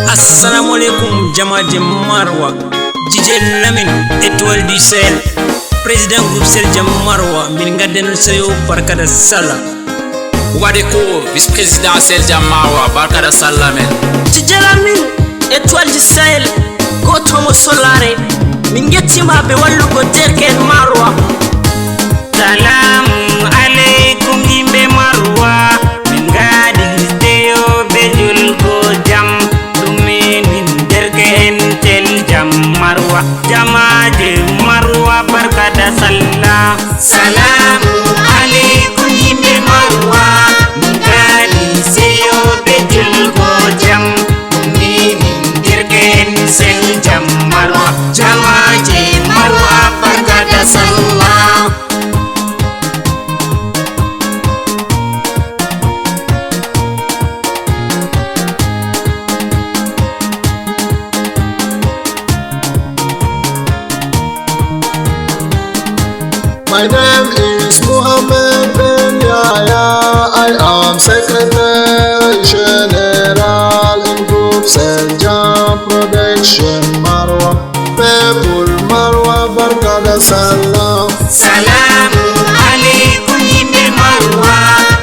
Assalamualaikum Jamaje Marwa, DJ Lamin, Étoile du Sahel, Président groupe Seljam Marwa, Mingaden Sayo Barkada Salah. Wadeko, Vice-président Seljam Marwa, Barkada Salah men. DJ Lamin, Étoile du Sahel, Gotomo Solare, Mingeti Mabe Wallugo Derken Marwa. Salamu alaikum yimɓe Marwa, min gaadi lisdeyo be julgo jam, ɗume min derke'en Seljam Marwa, jamaje Marwa barkada sallah. Salamu alaikum yimɓe Marwa, min gaadi seyo be julgo jam, ɗume min derke'en Seljam Marwa, jamaje Marwa barkada sallah. My name is Muhammad Ben Yahya. I am Secretary General in Group Seljam Production Marwa. People Marwa Barkada Salah. Salamu alaikum yimɓe Marwa,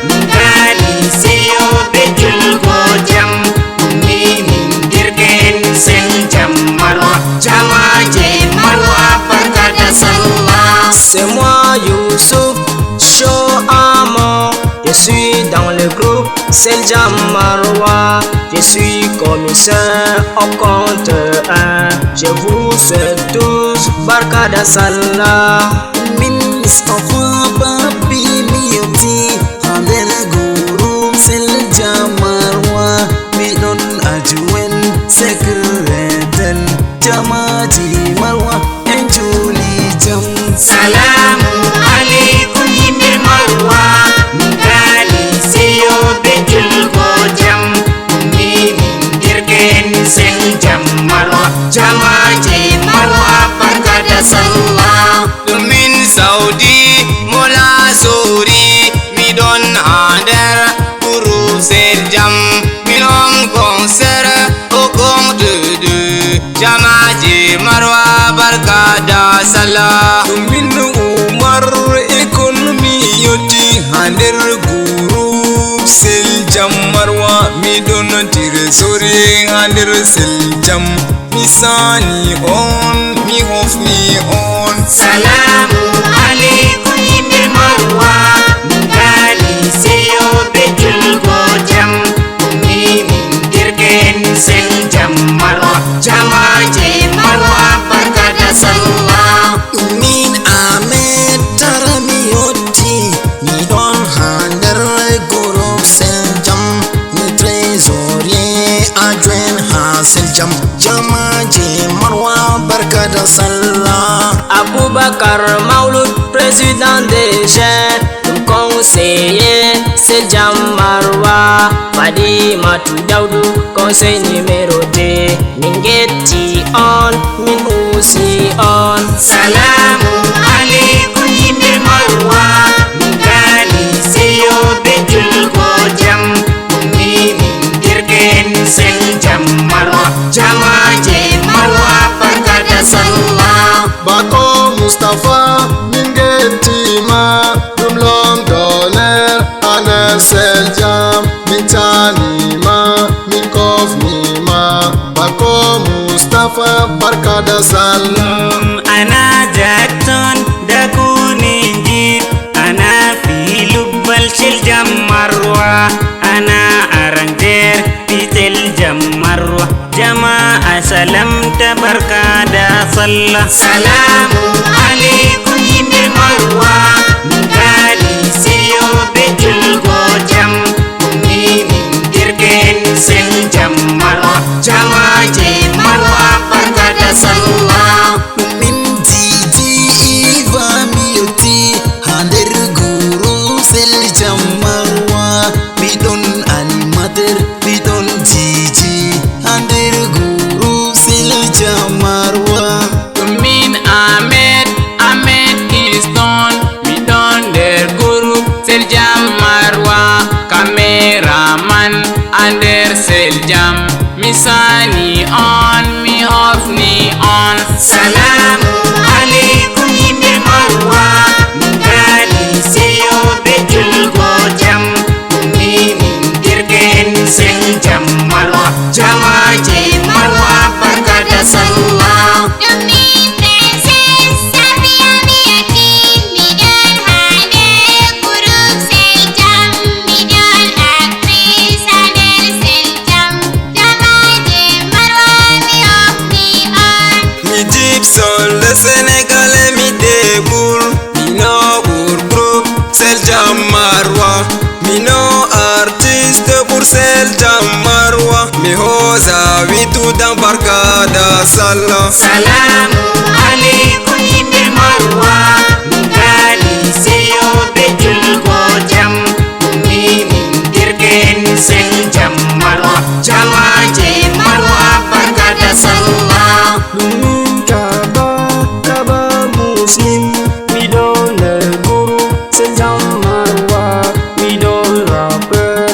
min gaadi seyo be julgo jam, ɗume min derke'en Seljam Marwa, jamaje Marwa barkada sallah. C'est moi Youssouf Shoama, je suis dans le groupe Seljam Marwa, je suis commissaire au compte 1. Je vous souhaite tous Barkada Salah. Min Mustafa Babi Miyoti, Hander groupe Seljam Marwa, Midon Ajwen Secretary Jamaji Marwa, Enjuli Jam. Salamu alaikum yimɓe Marwa, min gaadi seyo be julgo jam, ɗume min derke'en Seljam Marwa, jamaje Marwa barkada sallah. Min Saudi Mola Sori, mi don ander groupe Seljam, mi don concert au compte 2, jamaje Marwa barkada Salah. Min Umar Economy Yoti Hander Group Seljam Marwa. Mi don Tiresori Hander Seljam. Mi sani on, mi hof mi on. Salamu alaikum yimɓe Marwa, min gaadi seyo be julgo jam, ɗume min derke'en Seljam Marwa, jamaje Marwa barkada sallah. Min Ahmed Tarami Yoti, mi don Hander groupe Seljam, mi trésorier adjoint ha Seljam, jamaje Marwa Barkada Salah. Aboubakar Maouloud, président des jeunes, conseiller Seljam Marwa. Fadimatou Daoudou, conseil numéro 2, Mingeti on, min aussi on. Salamu alaikum yimɓe Marwa, min gaadi seyo be julgo jam, ɗume min derke'en Seljam Marwa, jamaje Marwa barkada sallah. Bako Mustafa Mingetima Dumlom Doler Aner Seljam Mintanima Minkof Nima Bako Mustafa Barkada Salah. Ana Jackson da Kuninjit, ana fi lubbal Seljam Marwa, ana arranger fi Seljam Marwa, jama'a salam ta barkada sallah. Salamu alaikum yimɓe Marwa, min gaadi seyo be julgo jam, ɗume min derke'en Seljam Marwa, jamaje Marwa barkada sallah. Min Didi Iva Miyoti, Hander guru Seljam Marwa. Bidon animateur, bidon Didi, Hander guru Seljam Marwa. Min Ahmed Kingston, mi don der groupe Seljam Marwa, cameraman under Seljam, misani on, mi hofni on. Salamu alaikum yimɓe Marwa, min gaali seyo ɓe julgo jam. Min dirgen sel jam Marwa, jamaje Marwa barka da sallah. Sol le Sénégal mi dégul mi no pour groupe Sel Jam Marwa, mi no artiste pour Sel Jam Marwa, mi hosa witu dan barka da sallah. Salamu alaikum yimɓe Marwa, min gaali seyo ɓe julgo jam. Min dirgen sel jam Marwa, jamaje Marwa barka da sallah. Muslim, we don't guru, Sel Jam Marwa, we don't rapper,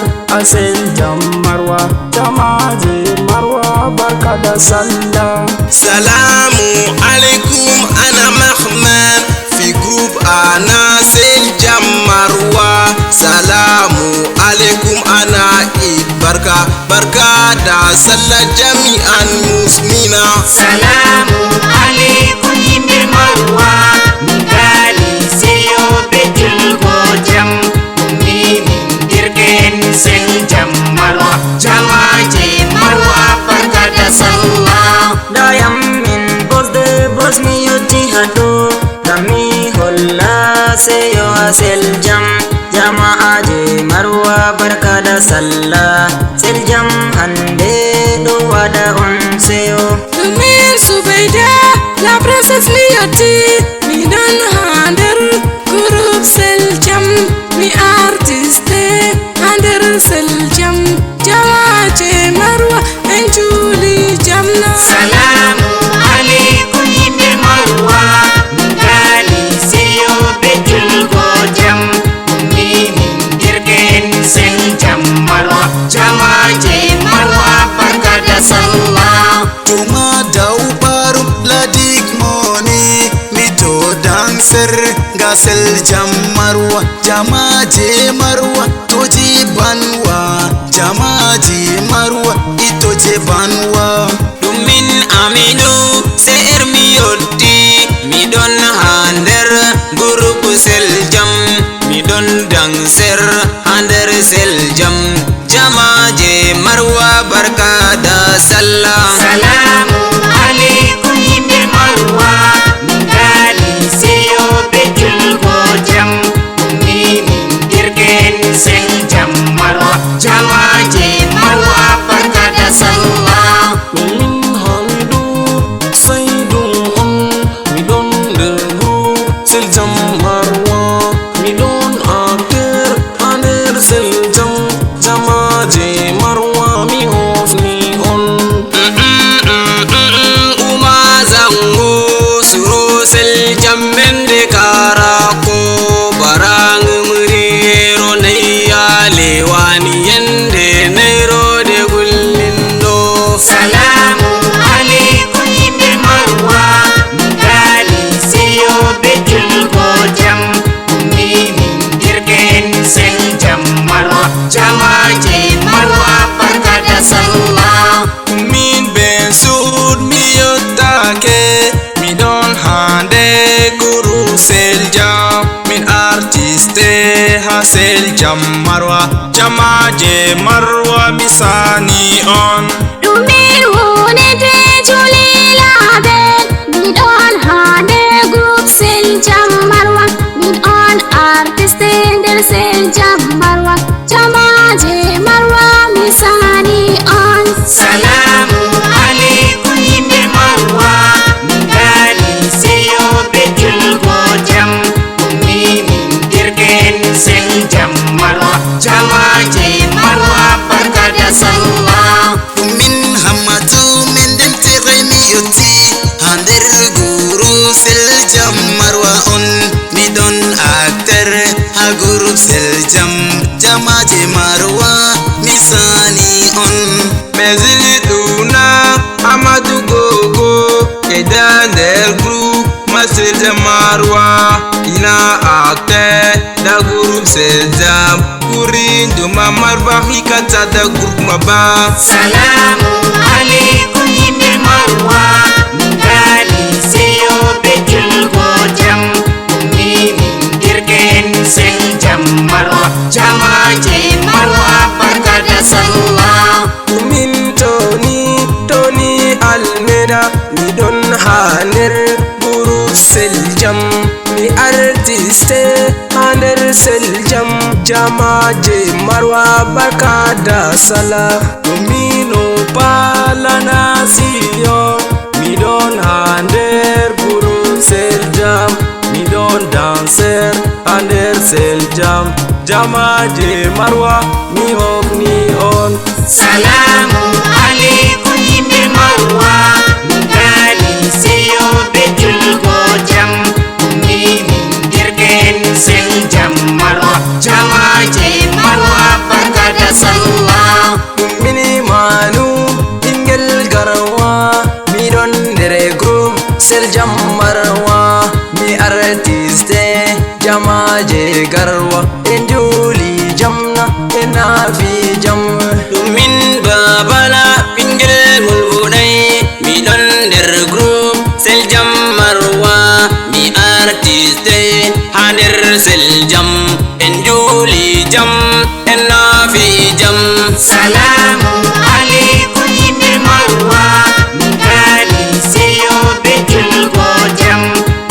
Sel Jam Marwa, jamaje Marwa barka da sallah. Salamu alaikum ana Mahman, fi group ana Sel Jam Marwa. Salamu alaikum ana Eid barka da sallah jami'an muslimina. Salamu alaikum yimɓe Marwa, min gaali seyo ɓe julgo jam. Min dirgen sel jam Marwa, jamaje Marwa barka da sallah. Dayam min bosde bos mi yotti hado, kami holla seyo Sel Jam. Jama'aje Marwa barka da sallah, Sel Jam hande do wada on seyo. Min Subaida, la princesse mi yotti, mi don hander groupe Sel Jam, mi artiste hander Sel Jam, jamaje Marwa en juli jamna. Salamu alaikum yimɓe Marwa, min gaali seyo ɓe julgo jam. Min dirgen sel jam Marwa, jamaje Marwa barka da sallah. Tuma dau baru ladik moni, mi to dancer ga Sel Jam Marwa, jamaje Marwa to je banwa, jamaje Marwa ito je banwa. Dumin aminu ser mi yotti, mi don hander group Sel Jam, mi don dancer hander Sel Jam, jamaje Marwa barka da sallah. Salamu alaikum yimɓe Marwa, min gaali seyo ɓe julgo jam. Min dirgen sel jam Marwa, jamaje Marwa barka da sallah. Min handu saidum on, mi don guru Sel Jam Marwa, mi don acteur hander Sel Jam, jamaje Marwa mi hofni on. Uma zango suro Sel Jam mende karako, barang muriro naya lewani yende nero de gullindo. Salamu alaikum yimɓe Marwa, min gaali seyo ɓe julgo jam. Min dirgen sel jam Marwa, jamaje Marwa barka da sallah. Min ben sud mi yottake, mi don hande guru Sel Jam, min artiste ha Sel Jam Marwa, jamaje Marwa misani on. Dumin wonede julilaben, min on hande group Sel Jam Marwa, min on artiste nder Sel Jam Marwa, jamaje Marwa misani on. Salamu alaikum yimɓe Marwa, min gaali seyo ɓe julgo jam. Min dirgen sel jam Marwa, jamaje Marwa barka da sallah. Min hammatu min den tere mi yotti, hander guru Sel Jam Marwa on, mi don acteur ha guru Sel Jam, jamaje Marwa misani on. Mezili Amadou Gogo Keita nder groupe Masel Jam Marwa ina acte da groupe Sel Jam kurin duma Marwa hikata da groupe Maba. Salamu alaikum yimɓe Marwa min gari seyo ɓe julgo jam ummini derken Sel Jam Marwa jamaje Marwa barka da sallah. Min Tony Almeida mi don ha nder groupe Sel Jam mi artiste ha nder Sel Jam jamaje Marwa barka da sallah. Domino palana siyo mi don ha nder groupe Sel Jam mi don danser ha nder Sel Jam jamaje Marwa mi hofni on. Salamu alaikum yimɓe Marwa min gari seyo ɓe julgo jam ummini derken Sel Jam Marwa jamaje Marwa barka da sallah. Mini manu ɓingel garwa mi don nder groupe Sel Jam Marwa mi artiste jamaje garwa en juli jamna en nafi jam. Min babala ɓingel mulɓuɗay mi don nder groupe Sel Jam Marwa mi artiste ha nder Sel Jam en juli jam en nafi jam. Salamu alaikum yimɓe Marwa min gari seyo ɓe julgo jam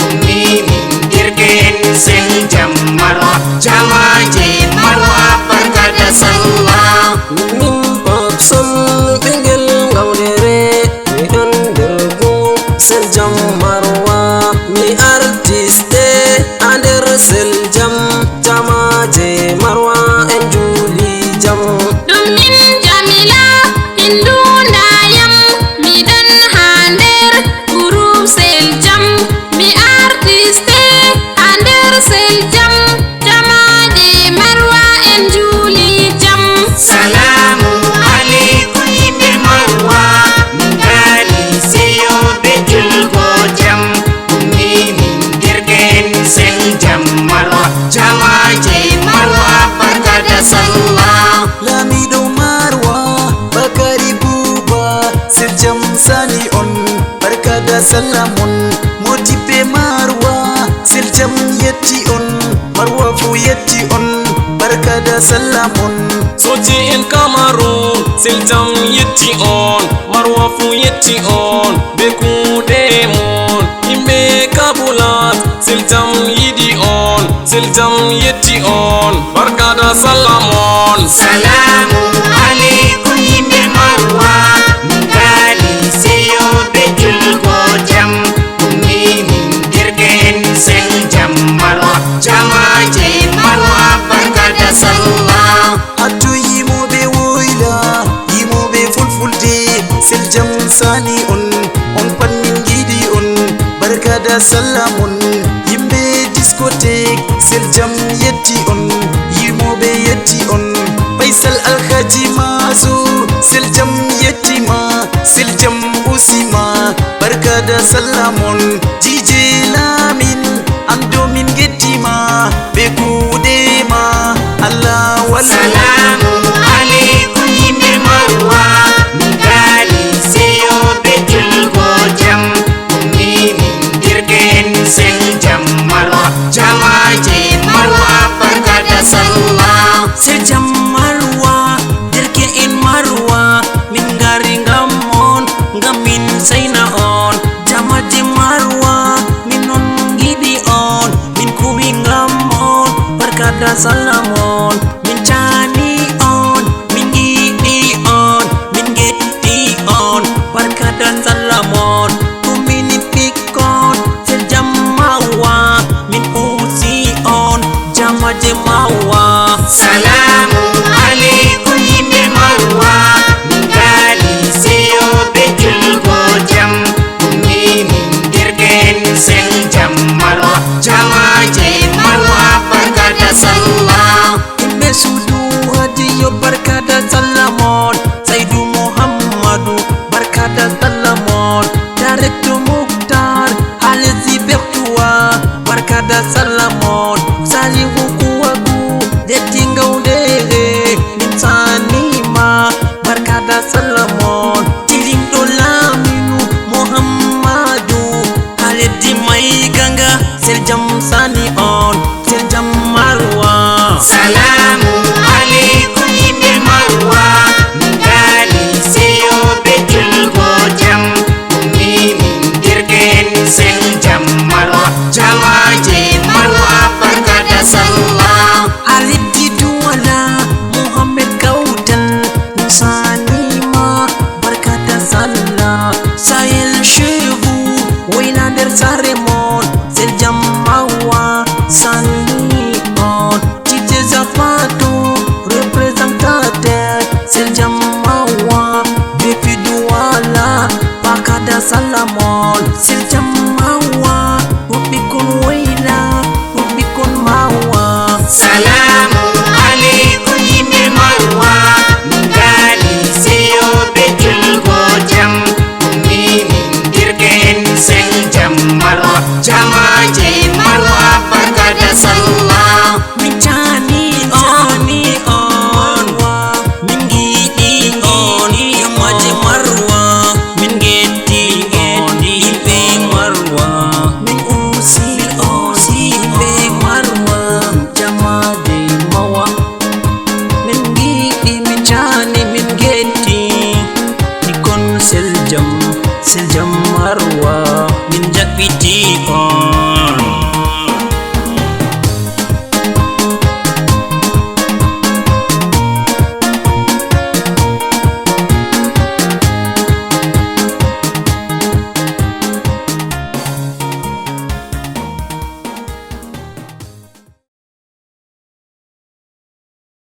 ummini derken Sel Jam Marwa jamaje Marwa barka da sallah. Min Popson ɓingel ngawlere mi don nder groupe Sel Jam Marwa mi artiste ha nder Sel Jam jamaje Marwa en juli jam. Min Jamila Hindunayam mi don ha nder groupe Sel Jam mi artiste ha nder Sel Jam jamaje Marwa en juli jam. Salamu alaikum yimɓe Marwa min gari seyo ɓe julgo jam ummini derken Sel Jam Marwa jamaje Marwa barka da sallah. Lamiɗo Marwa Bakari Buba Sel Jam sani on barka da sallah mon. Modiɓɓe Marwa Sel Jam yetti on Marwa fu yetti on barka da sallah mon. Soji en Cameroon Sel Jam yetti on Marwa fu yetti on be kuɗe mon. Himɓe Kabulat Sel Jam yiɗi on Sel Jam yetti on barka da sallah mon. Salamu alaikum yimɓe Marwa min gari seyo ɓe julgo jam ummini derken Sel Jam Marwa jamaje Marwa barka da sallah. Hatto yimoɓe woyla yimoɓe fulfulde Sel Jam sani on pat min giɗi on barka da sallah mon. Yimɓe discothèque Sel Jam yetti on yimoɓe yetti on. Faisal Alhaji Mazo Sel Jam yettima Sel Jam usima barka da sallah mon. DJ Lamin ando min gettima ɓe kuɗe ma Allah wala. Salamu alaikum yimɓe Marwa min gari seyo ɓe julgo jam ummini derken Sel Jam Marwa jamaje Marwa barka da sallah. Sel Jam Marwa derke en Marwa min ngari ngam on ngam min sayna on jamaje Marwa min non giɗi on min kuɓi ngam on barka da sallah mon. Min jani on min giɗi on min getti on barka da sallah mon. Kumini ɓikkon Sel Jam Marwa min usi on jamaje Marwa. Salamu alaikum yimɓe Marwa min gari seyo ɓe julgo jam ummini derken Sel Jam Marwa jamaje Marwa barka da sallah. mon tilim do laminu Muhammadu haledi mai ganga sel jam sani on sel jam marwa Salamu alaikum yimɓe marwa min gaali seyoɓe julgo jam min dirken sel jam marwa jamaje marwa barkada sallah aliddi duwala Muhammad kautan musanima barkata sallah sayel shehu waynander saremon sel jam marwa sani on tite zafato representateur sel jam marwa befi duwala barkata salamon sel jam marwa wabikun wayla wabikun marwa Salamu alaikum yimɓe marwa min gaali seyoɓe julgo jam min dirken sel jam marwa jamaje marwa barkada sallah min jani on min giɗi on yammaji marwa min getti on yimɓe marwa min usi ɓe marwa jamaje mawa min giɗi min jani min getti ikon sel jam marwa min jaɓɓiti on